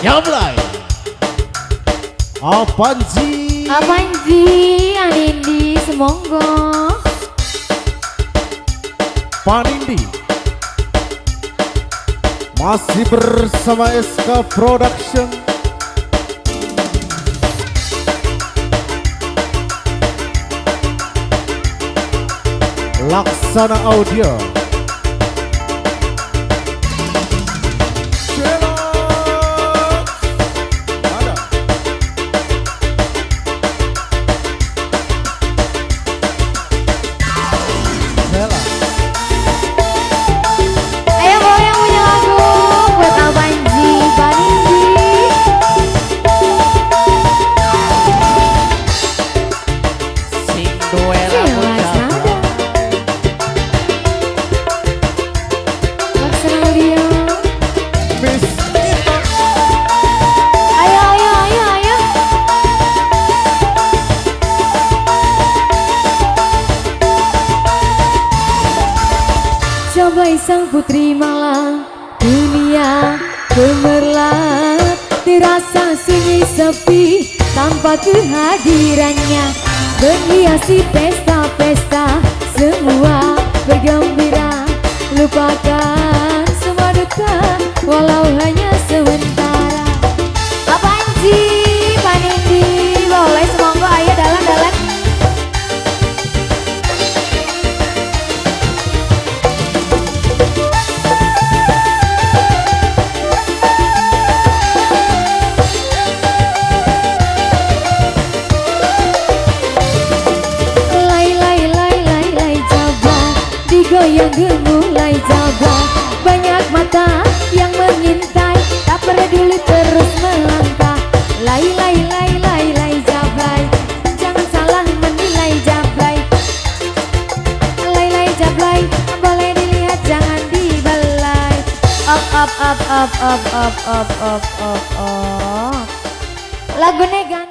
Jablay Apanji Anindi semonggo Panindi masih bersama SK Production. Laksana Audio. Jablay sang putri malang, dunia gemerlap, terasa sunyi sepi tanpa kehadirannya. Menghiasi pesta-pesta, semua bergembira, lupakan semua duka walau hanya sementara. Apanji Panindi, boleh semonggo ayo dalam-dalam. Yang gemulai Jablay, banyak mata yang mengintai, tak peduli terus melangkah. Lai Jablay, jangan salah menilai Jablay. Lai Jablay, boleh dilihat jangan dibelai. Up. Lagu negan